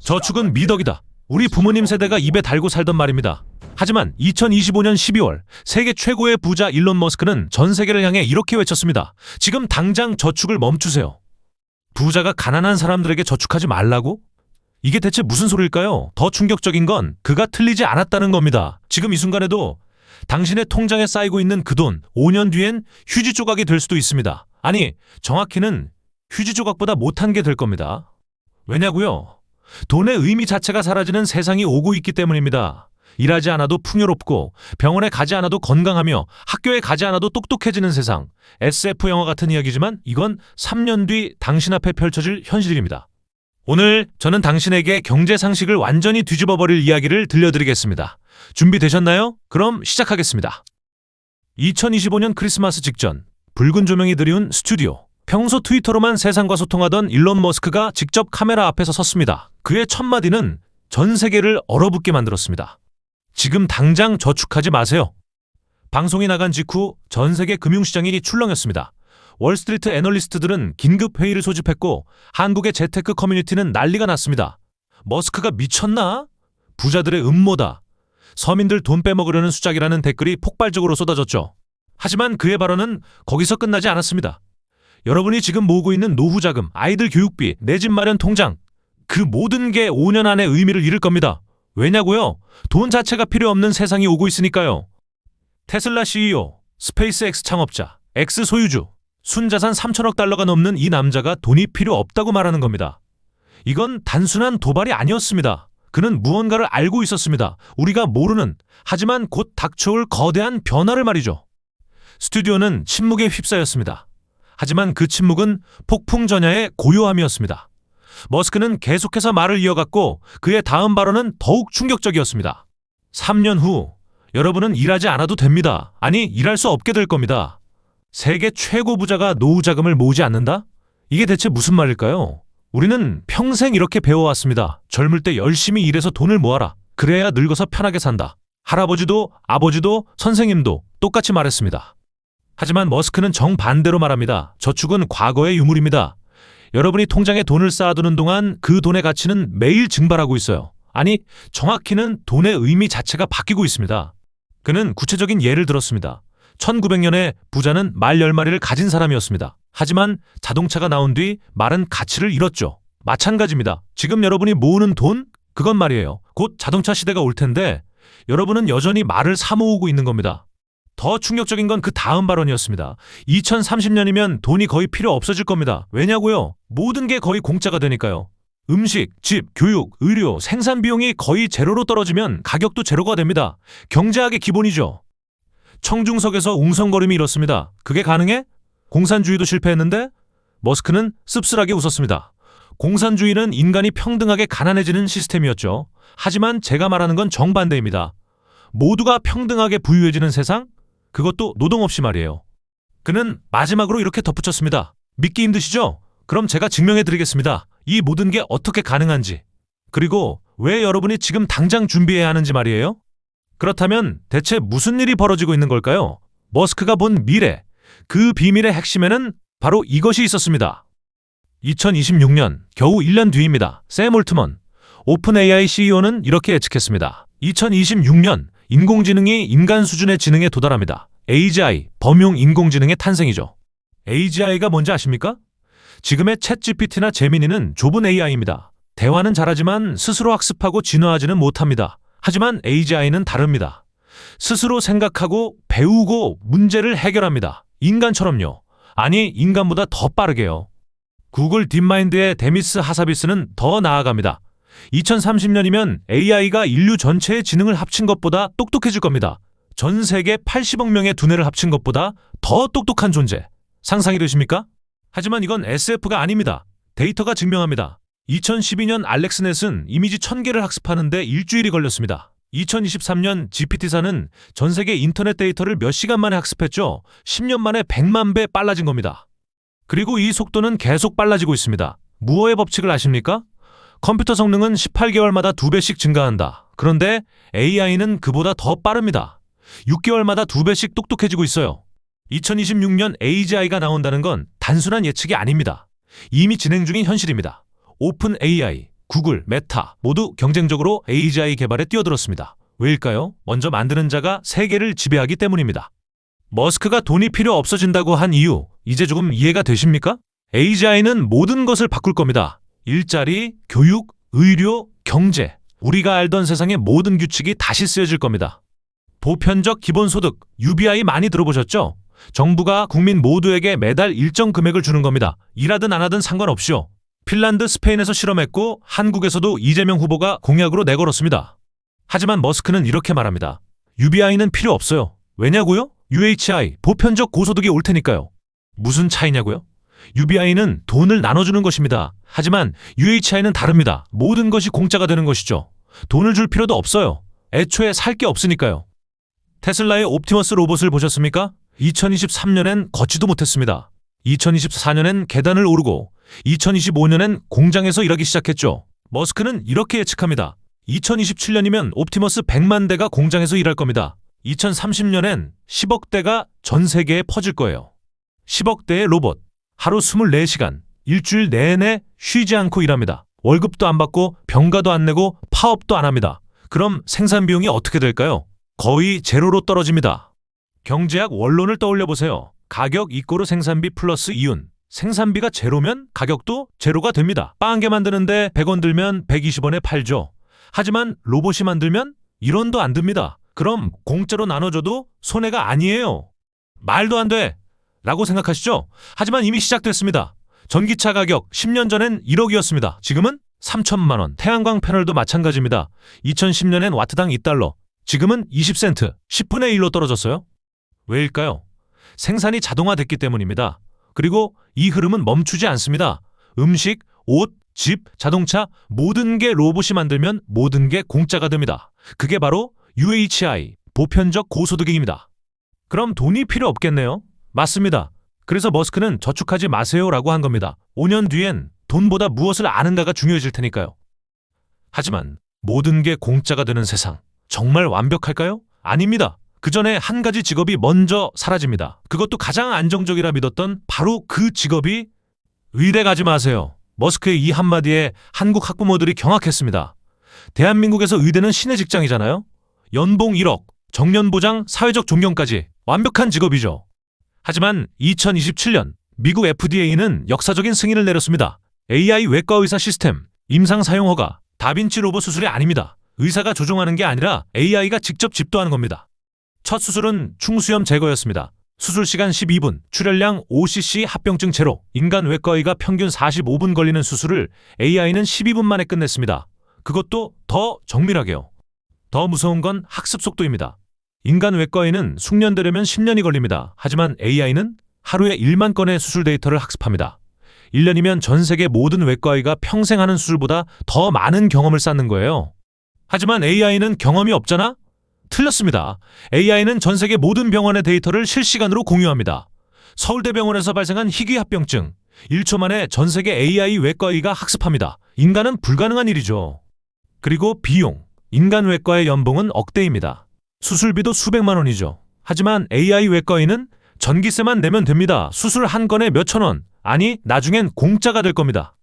저축은 미덕이다. 우리 부모님 세대가 입에 달고 살던 말입니다. 하지만 2025년 12월 세계 최고의 부자 일론 머스크는 전 세계를 향해 이렇게 외쳤습니다. 지금 당장 저축을 멈추세요. 부자가 가난한 사람들에게 저축하지 말라고? 이게 대체 무슨 소리일까요? 더 충격적인 건 그가 틀리지 않았다는 겁니다. 지금 이 순간에도 당신의 통장에 쌓이고 있는 그 돈 5년 뒤엔 휴지 조각이 될 수도 있습니다. 아니, 정확히는 휴지 조각보다 못한 게 될 겁니다. 왜냐고요? 돈의 의미 자체가 사라지는 세상이 오고 있기 때문입니다. 일하지 않아도 풍요롭고 병원에 가지 않아도 건강하며 학교에 가지 않아도 똑똑해지는 세상. SF 영화 같은 이야기지만 이건 3년 뒤 당신 앞에 펼쳐질 현실입니다. 오늘 저는 당신에게 경제 상식을 완전히 뒤집어버릴 이야기를 들려드리겠습니다. 준비되셨나요? 그럼 시작하겠습니다. 2025년 크리스마스 직전 붉은 조명이 드리운 스튜디오. 평소 트위터로만 세상과 소통하던 일론 머스크가 직접 카메라 앞에서 섰습니다. 그의 첫 마디는 전 세계를 얼어붙게 만들었습니다. 지금 당장 저축하지 마세요. 방송이 나간 직후 전 세계 금융시장이 출렁였습니다. 월스트리트 애널리스트들은 긴급 회의를 소집했고 한국의 재테크 커뮤니티는 난리가 났습니다. 머스크가 미쳤나? 부자들의 음모다. 서민들 돈 빼먹으려는 수작이라는 댓글이 폭발적으로 쏟아졌죠. 하지만 그의 발언은 거기서 끝나지 않았습니다. 여러분이 지금 모으고 있는 노후 자금, 아이들 교육비, 내 집 마련 통장, 그 모든 게 5년 안에 의미를 잃을 겁니다. 왜냐고요? 돈 자체가 필요 없는 세상이 오고 있으니까요. 테슬라 CEO, 스페이스X 창업자, X 소유주, 순자산 3천억 달러가 넘는 이 남자가 돈이 필요 없다고 말하는 겁니다. 이건 단순한 도발이 아니었습니다. 그는 무언가를 알고 있었습니다. 우리가 모르는, 하지만 곧 닥쳐올 거대한 변화를 말이죠. 스튜디오는 침묵에 휩싸였습니다. 하지만 그 침묵은 폭풍전야의 고요함이었습니다. 머스크는 계속해서 말을 이어갔고 그의 다음 발언은 더욱 충격적이었습니다. 3년 후 여러분은 일하지 않아도 됩니다. 아니, 일할 수 없게 될 겁니다. 세계 최고 부자가 노후 자금을 모으지 않는다? 이게 대체 무슨 말일까요? 우리는 평생 이렇게 배워왔습니다. 젊을 때 열심히 일해서 돈을 모아라. 그래야 늙어서 편하게 산다. 할아버지도 아버지도 선생님도 똑같이 말했습니다. 하지만 머스크는 정반대로 말합니다. 저축은 과거의 유물입니다. 여러분이 통장에 돈을 쌓아두는 동안 그 돈의 가치는 매일 증발하고 있어요. 아니, 정확히는 돈의 의미 자체가 바뀌고 있습니다. 그는 구체적인 예를 들었습니다. 1900년에 부자는 말 10마리를 가진 사람이었습니다. 하지만 자동차가 나온 뒤 말은 가치를 잃었죠. 마찬가지입니다. 지금 여러분이 모으는 돈? 그건 말이에요. 곧 자동차 시대가 올 텐데 여러분은 여전히 말을 사 모으고 있는 겁니다. 더 충격적인 건 그 다음 발언이었습니다. 2030년이면 돈이 거의 필요 없어질 겁니다. 왜냐고요? 모든 게 거의 공짜가 되니까요. 음식, 집, 교육, 의료, 생산 비용이 거의 제로로 떨어지면 가격도 제로가 됩니다. 경제학의 기본이죠. 청중석에서 웅성거림이 일었습니다. 그게 가능해? 공산주의도 실패했는데? 머스크는 씁쓸하게 웃었습니다. 공산주의는 인간이 평등하게 가난해지는 시스템이었죠. 하지만 제가 말하는 건 정반대입니다. 모두가 평등하게 부유해지는 세상? 그것도 노동 없이 말이에요. 그는 마지막으로 이렇게 덧붙였습니다. 믿기 힘드시죠? 그럼 제가 증명해 드리겠습니다. 이 모든 게 어떻게 가능한지. 그리고 왜 여러분이 지금 당장 준비해야 하는지 말이에요. 그렇다면 대체 무슨 일이 벌어지고 있는 걸까요? 머스크가 본 미래, 그 비밀의 핵심에는 바로 이것이 있었습니다. 2026년, 겨우 1년 뒤입니다. 샘 올트먼, 오픈 AI CEO는 이렇게 예측했습니다. 2026년, 인공지능이 인간 수준의 지능에 도달합니다. AGI, 범용 인공지능의 탄생이죠. AGI가 뭔지 아십니까? 지금의 챗GPT나 제미니는 좁은 AI입니다. 대화는 잘하지만 스스로 학습하고 진화하지는 못합니다. 하지만 AGI는 다릅니다. 스스로 생각하고 배우고 문제를 해결합니다. 인간처럼요. 아니, 인간보다 더 빠르게요. 구글 딥마인드의 데미스 하사비스는 더 나아갑니다. 2030년이면 AI가 인류 전체의 지능을 합친 것보다 똑똑해질 겁니다. 전 세계 80억 명의 두뇌를 합친 것보다 더 똑똑한 존재. 상상이 되십니까? 하지만 이건 SF가 아닙니다. 데이터가 증명합니다. 2012년 알렉스넷은 이미지 1000개를 학습하는데 일주일이 걸렸습니다. 2023년 GPT사는 전 세계 인터넷 데이터를 몇 시간 만에 학습했죠. 10년 만에 100만 배 빨라진 겁니다. 그리고 이 속도는 계속 빨라지고 있습니다. 무어의 법칙을 아십니까? 컴퓨터 성능은 18개월마다 2배씩 증가한다. 그런데 AI는 그보다 더 빠릅니다. 6개월마다 2배씩 똑똑해지고 있어요. 2026년 AGI가 나온다는 건 단순한 예측이 아닙니다. 이미 진행 중인 현실입니다. 오픈 AI, 구글, 메타 모두 경쟁적으로 AGI 개발에 뛰어들었습니다. 왜일까요? 먼저 만드는 자가 세계를 지배하기 때문입니다. 머스크가 돈이 필요 없어진다고 한 이유, 이제 조금 이해가 되십니까? AGI는 모든 것을 바꿀 겁니다. 일자리, 교육, 의료, 경제, 우리가 알던 세상의 모든 규칙이 다시 쓰여질 겁니다. 보편적 기본소득, UBI 많이 들어보셨죠? 정부가 국민 모두에게 매달 일정 금액을 주는 겁니다. 일하든 안 하든 상관없이요. 핀란드, 스페인에서 실험했고 한국에서도 이재명 후보가 공약으로 내걸었습니다. 하지만 머스크는 이렇게 말합니다. UBI는 필요 없어요. 왜냐고요? UHI, 보편적 고소득이 올 테니까요. 무슨 차이냐고요? UBI는 돈을 나눠주는 것입니다. 하지만 UHI는 다릅니다. 모든 것이 공짜가 되는 것이죠. 돈을 줄 필요도 없어요. 애초에 살 게 없으니까요. 테슬라의 옵티머스 로봇을 보셨습니까? 2023년엔 걷지도 못했습니다. 2024년엔 계단을 오르고 2025년엔 공장에서 일하기 시작했죠. 머스크는 이렇게 예측합니다. 2027년이면 옵티머스 100만 대가 공장에서 일할 겁니다. 2030년엔 10억 대가 전 세계에 퍼질 거예요. 10억 대의 로봇, 하루 24시간, 일주일 내내 쉬지 않고 일합니다. 월급도 안 받고 병가도 안 내고 파업도 안 합니다. 그럼 생산 비용이 어떻게 될까요? 거의 제로로 떨어집니다. 경제학 원론을 떠올려 보세요. 가격 이꼬르 생산비 플러스 이윤. 생산비가 제로면 가격도 제로가 됩니다. 빵 한 개 만드는데 100원 들면 120원에 팔죠. 하지만 로봇이 만들면 1원도 안 듭니다. 그럼 공짜로 나눠줘도 손해가 아니에요. 말도 안 돼! 라고 생각하시죠? 하지만 이미 시작됐습니다. 전기차 가격 10년 전엔 1억이었습니다. 지금은 3천만 원. 태양광 패널도 마찬가지입니다. 2010년엔 와트당 2달러. 지금은 20센트, 10분의 1로 떨어졌어요. 왜일까요? 생산이 자동화됐기 때문입니다. 그리고 이 흐름은 멈추지 않습니다. 음식, 옷, 집, 자동차 모든 게 로봇이 만들면 모든 게 공짜가 됩니다. 그게 바로 UHI, 보편적 고소득입니다. 그럼 돈이 필요 없겠네요? 맞습니다. 그래서 머스크는 저축하지 마세요라고 한 겁니다. 5년 뒤엔 돈보다 무엇을 아는가가 중요해질 테니까요. 하지만 모든 게 공짜가 되는 세상, 정말 완벽할까요? 아닙니다. 그 전에 한 가지 직업이 먼저 사라집니다. 그것도 가장 안정적이라 믿었던 바로 그 직업이 의대 가지 마세요. 머스크의 이 한마디에 한국 학부모들이 경악했습니다. 대한민국에서 의대는 신의 직장이잖아요. 연봉 1억, 정년보장, 사회적 존경까지 완벽한 직업이죠. 하지만 2027년 미국 FDA는 역사적인 승인을 내렸습니다. AI 외과 의사 시스템, 임상 사용 허가, 다빈치 로봇 수술이 아닙니다. 의사가 조종하는 게 아니라 AI가 직접 집도하는 겁니다. 첫 수술은 충수염 제거였습니다. 수술 시간 12분, 출혈량 5cc, 합병증 제로. 인간 외과의가 평균 45분 걸리는 수술을 AI는 12분 만에 끝냈습니다. 그것도 더 정밀하게요. 더 무서운 건 학습 속도입니다. 인간 외과의는 숙련되려면 10년이 걸립니다. 하지만 AI는 하루에 1만 건의 수술 데이터를 학습합니다. 1년이면 전 세계 모든 외과의가 평생 하는 수술보다 더 많은 경험을 쌓는 거예요. 하지만 AI는 경험이 없잖아? 틀렸습니다. AI는 전 세계 모든 병원의 데이터를 실시간으로 공유합니다. 서울대병원에서 발생한 희귀합병증, 1초 만에 전 세계 AI 외과의가 학습합니다. 인간은 불가능한 일이죠. 그리고 비용, 인간 외과의 연봉은 억대입니다. 수술비도 수백만 원이죠. 하지만 AI 외과의는 전기세만 내면 됩니다. 수술 한 건에 몇천 원, 아니 나중엔 공짜가 될 겁니다.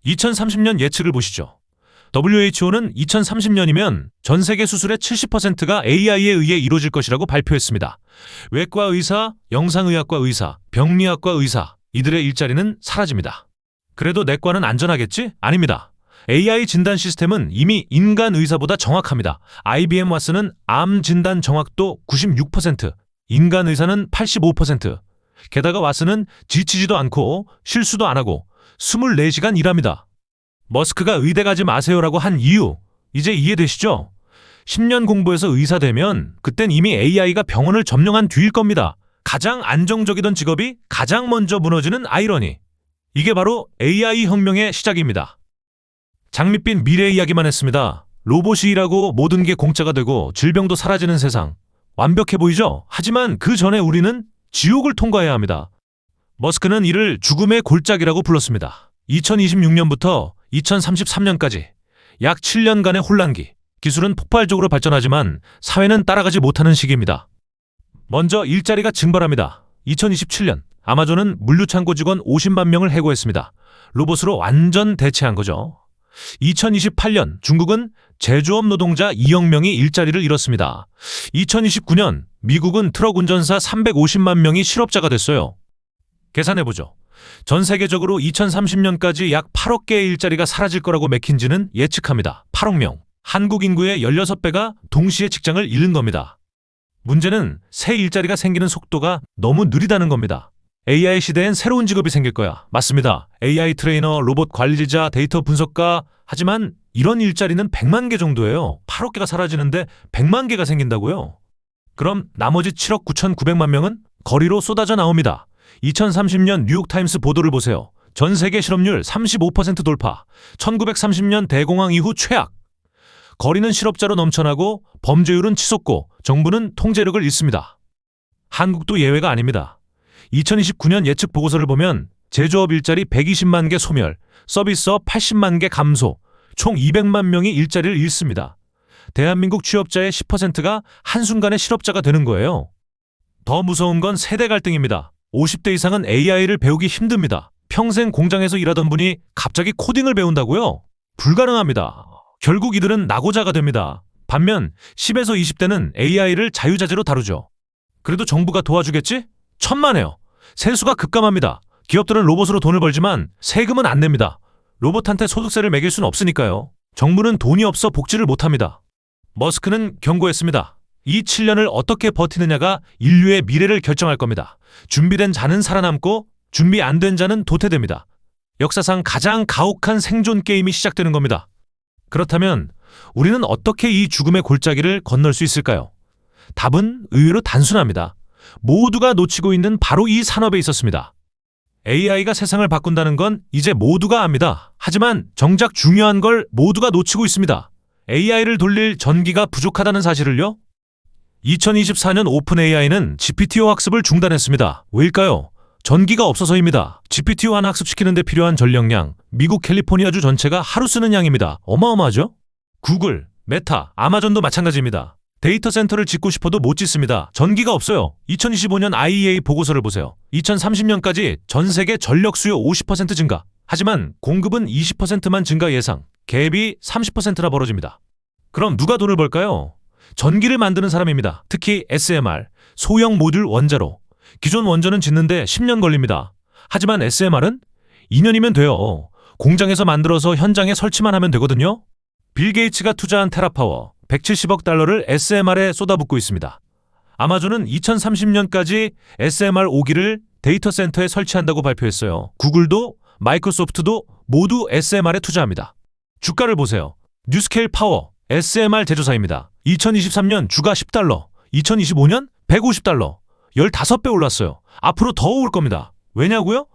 2030년 예측을 보시죠. WHO는 2030년이면 전 세계 수술의 70%가 AI에 의해 이루어질 것이라고 발표했습니다. 외과 의사, 영상의학과 의사, 병리학과 의사, 이들의 일자리는 사라집니다. 그래도 내과는 안전하겠지? 아닙니다. AI 진단 시스템은 이미 인간 의사보다 정확합니다. IBM 왓슨은 암 진단 정확도 96%, 인간 의사는 85%. 게다가 왓슨은 지치지도 않고 실수도 안 하고 24시간 일합니다. 머스크가 의대 가지 마세요라고 한 이유, 이제 이해되시죠? 10년 공부해서 의사 되면 그땐 이미 AI가 병원을 점령한 뒤일 겁니다. 가장 안정적이던 직업이 가장 먼저 무너지는 아이러니. 이게 바로 AI 혁명의 시작입니다. 장밋빛 미래 이야기만 했습니다. 로봇이 일하고 모든 게 공짜가 되고 질병도 사라지는 세상. 완벽해 보이죠? 하지만 그 전에 우리는 지옥을 통과해야 합니다. 머스크는 이를 죽음의 골짜기라고 불렀습니다. 2026년부터 2033년까지 약 7년간의 혼란기. 기술은 폭발적으로 발전하지만 사회는 따라가지 못하는 시기입니다. 먼저 일자리가 증발합니다. 2027년 아마존은 물류창고 직원 50만 명을 해고했습니다. 로봇으로 완전 대체한 거죠. 2028년 중국은 제조업 노동자 2억 명이 일자리를 잃었습니다. 2029년 미국은 트럭 운전사 350만 명이 실업자가 됐어요. 계산해보죠. 전 세계적으로 2030년까지 약 8억 개의 일자리가 사라질 거라고 맥킨지는 예측합니다. 8억 명. 한국 인구의 16배가 동시에 직장을 잃는 겁니다. 문제는 새 일자리가 생기는 속도가 너무 느리다는 겁니다. AI 시대엔 새로운 직업이 생길 거야. 맞습니다. AI 트레이너, 로봇 관리자, 데이터 분석가. 하지만 이런 일자리는 100만 개 정도예요. 8억 개가 사라지는데 100만 개가 생긴다고요? 그럼 나머지 7억 9,900만 명은 거리로 쏟아져 나옵니다. 2030년 뉴욕타임스 보도를 보세요. 전 세계 실업률 35% 돌파. 1930년 대공황 이후 최악. 거리는 실업자로 넘쳐나고 범죄율은 치솟고 정부는 통제력을 잃습니다. 한국도 예외가 아닙니다. 2029년 예측 보고서를 보면 제조업 일자리 120만 개 소멸, 서비스업 80만 개 감소, 총 200만 명이 일자리를 잃습니다. 대한민국 취업자의 10%가 한순간에 실업자가 되는 거예요. 더 무서운 건 세대 갈등입니다. 50대 이상은 AI를 배우기 힘듭니다. 평생 공장에서 일하던 분이 갑자기 코딩을 배운다고요? 불가능합니다. 결국 이들은 낙오자가 됩니다. 반면 10에서 20대는 AI를 자유자재로 다루죠. 그래도 정부가 도와주겠지? 천만에요. 세수가 급감합니다. 기업들은 로봇으로 돈을 벌지만 세금은 안 냅니다. 로봇한테 소득세를 매길 수는 없으니까요. 정부는 돈이 없어 복지를 못합니다. 머스크는 경고했습니다. 이 7년을 어떻게 버티느냐가 인류의 미래를 결정할 겁니다. 준비된 자는 살아남고 준비 안 된 자는 도태됩니다. 역사상 가장 가혹한 생존 게임이 시작되는 겁니다. 그렇다면 우리는 어떻게 이 죽음의 골짜기를 건널 수 있을까요? 답은 의외로 단순합니다. 모두가 놓치고 있는 바로 이 산업에 있었습니다. AI가 세상을 바꾼다는 건 이제 모두가 압니다. 하지만 정작 중요한 걸 모두가 놓치고 있습니다. AI를 돌릴 전기가 부족하다는 사실을요? 2024년 오픈 AI는 GPT-5 학습을 중단했습니다. 왜일까요? 전기가 없어서입니다. GPT-5 하나 학습시키는 데 필요한 전력량, 미국 캘리포니아주 전체가 하루 쓰는 양입니다. 어마어마하죠? 구글, 메타, 아마존도 마찬가지입니다. 데이터 센터를 짓고 싶어도 못 짓습니다. 전기가 없어요. 2025년 IEA 보고서를 보세요. 2030년까지 전 세계 전력 수요 50% 증가. 하지만 공급은 20%만 증가 예상. 갭이 30%나 벌어집니다. 그럼 누가 돈을 벌까요? 전기를 만드는 사람입니다. 특히 SMR, 소형 모듈 원자로. 기존 원전은 짓는데 10년 걸립니다. 하지만 SMR은 2년이면 돼요. 공장에서 만들어서 현장에 설치만 하면 되거든요. 빌 게이츠가 투자한 테라파워 170억 달러를 SMR에 쏟아붓고 있습니다. 아마존은 2030년까지 SMR 5기를 데이터 센터에 설치한다고 발표했어요. 구글도 마이크로소프트도 모두 SMR에 투자합니다. 주가를 보세요. 뉴스케일 파워 SMR 제조사입니다. 2023년 주가 10달러, 2025년 150달러, 15배 올랐어요. 앞으로 더 오를 겁니다. 왜냐고요?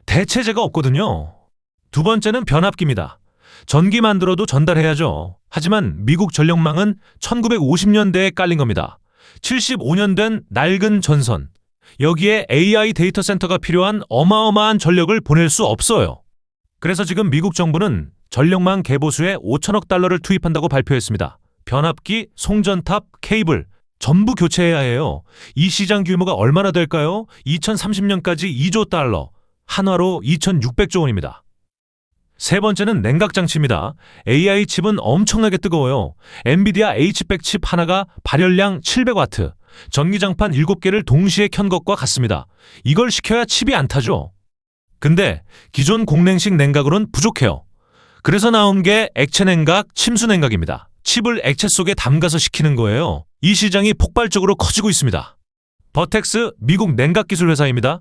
대체제가 없거든요. 두 번째는 변압기입니다. 전기 만들어도 전달해야죠. 하지만 미국 전력망은 1950년대에 깔린 겁니다. 75년 된 낡은 전선. 여기에 AI 데이터 센터가 필요한 어마어마한 전력을 보낼 수 없어요. 그래서 지금 미국 정부는 전력망 개보수에 5천억 달러를 투입한다고 발표했습니다. 변압기, 송전탑, 케이블 전부 교체해야 해요. 이 시장 규모가 얼마나 될까요? 2030년까지 2조 달러, 한화로 2,600조 원입니다. 세 번째는 냉각장치입니다. AI 칩은 엄청나게 뜨거워요. 엔비디아 H100 칩 하나가 발열량 700와트, 전기장판 7개를 동시에 켠 것과 같습니다. 이걸 시켜야 칩이 안 타죠. 근데 기존 공냉식 냉각으로는 부족해요. 그래서 나온 게 액체 냉각, 침수 냉각입니다. 칩을 액체 속에 담가서 식히는 거예요. 이 시장이 폭발적으로 커지고 있습니다. 버텍스 미국 냉각기술 회사입니다.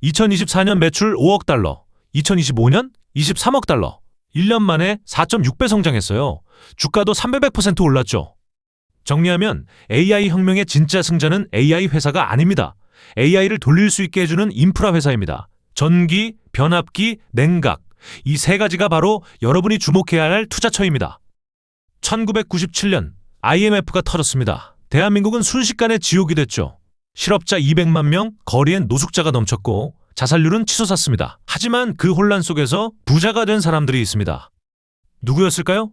2024년 매출 5억 달러, 2025년 23억 달러, 1년 만에 4.6배 성장했어요. 주가도 300% 올랐죠. 정리하면 AI 혁명의 진짜 승자는 AI 회사가 아닙니다. AI를 돌릴 수 있게 해주는 인프라 회사입니다. 전기, 변압기, 냉각, 이 세 가지가 바로 여러분이 주목해야 할 투자처입니다. 1997년 IMF가 터졌습니다. 대한민국은 순식간에 지옥이 됐죠. 실업자 200만 명, 거리엔 노숙자가 넘쳤고 자살률은 치솟았습니다. 하지만 그 혼란 속에서 부자가 된 사람들이 있습니다. 누구였을까요?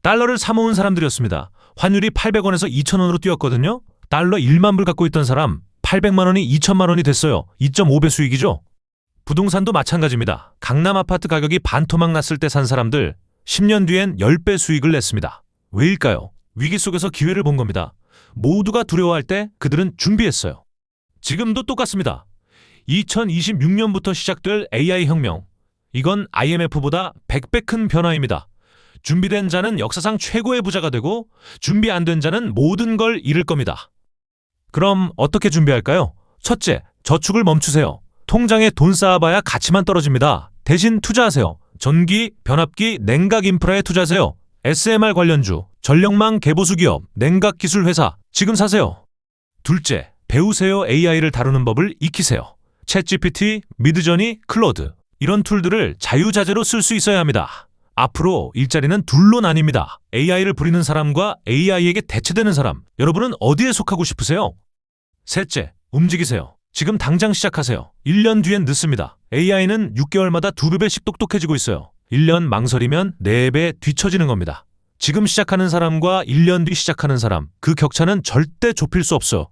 달러를 사모은 사람들이었습니다. 환율이 800원에서 2,000원으로 뛰었거든요. 달러 1만 불 갖고 있던 사람 800만 원이 2천만 원이 됐어요. 2.5배 수익이죠. 부동산도 마찬가지입니다. 강남 아파트 가격이 반토막 났을 때 산 사람들 10년 뒤엔 10배 수익을 냈습니다. 왜일까요? 위기 속에서 기회를 본 겁니다. 모두가 두려워할 때 그들은 준비했어요. 지금도 똑같습니다. 2026년부터 시작될 AI 혁명. 이건 IMF보다 100배 큰 변화입니다. 준비된 자는 역사상 최고의 부자가 되고 준비 안 된 자는 모든 걸 잃을 겁니다. 그럼 어떻게 준비할까요? 첫째, 저축을 멈추세요. 통장에 돈 쌓아봐야 가치만 떨어집니다. 대신 투자하세요. 전기, 변압기, 냉각 인프라에 투자하세요. SMR 관련주, 전력망 개보수 기업, 냉각 기술 회사, 지금 사세요. 둘째, 배우세요. AI를 다루는 법을 익히세요. 챗GPT, 미드저니, 클로드 이런 툴들을 자유자재로 쓸 수 있어야 합니다. 앞으로 일자리는 둘로 나뉩니다. AI를 부리는 사람과 AI에게 대체되는 사람. 여러분은 어디에 속하고 싶으세요? 셋째, 움직이세요. 지금 당장 시작하세요. 1년 뒤엔 늦습니다. AI는 6개월마다 2배씩 똑똑해지고 있어요. 1년 망설이면 4배 뒤처지는 겁니다. 지금 시작하는 사람과 1년 뒤 시작하는 사람, 그 격차는 절대 좁힐 수 없어요.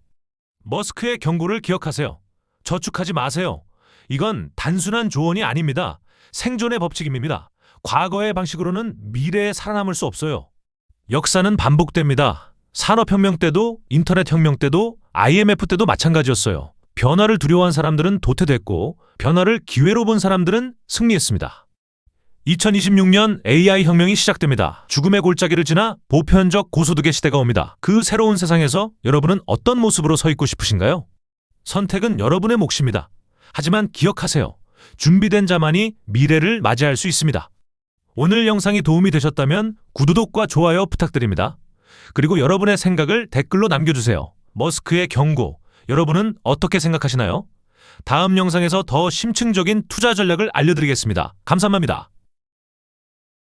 머스크의 경고를 기억하세요. 저축하지 마세요. 이건 단순한 조언이 아닙니다. 생존의 법칙입니다. 과거의 방식으로는 미래에 살아남을 수 없어요. 역사는 반복됩니다. 산업혁명 때도, 인터넷혁명 때도, IMF 때도 마찬가지였어요. 변화를 두려워한 사람들은 도태됐고 변화를 기회로 본 사람들은 승리했습니다. 2026년 AI 혁명이 시작됩니다. 죽음의 골짜기를 지나 보편적 고소득의 시대가 옵니다. 그 새로운 세상에서 여러분은 어떤 모습으로 서 있고 싶으신가요? 선택은 여러분의 몫입니다. 하지만 기억하세요. 준비된 자만이 미래를 맞이할 수 있습니다. 오늘 영상이 도움이 되셨다면 구독과 좋아요 부탁드립니다. 그리고 여러분의 생각을 댓글로 남겨주세요. 머스크의 경고, 여러분은 어떻게 생각하시나요? 다음 영상에서 더 심층적인 투자 전략을 알려드리겠습니다. 감사합니다.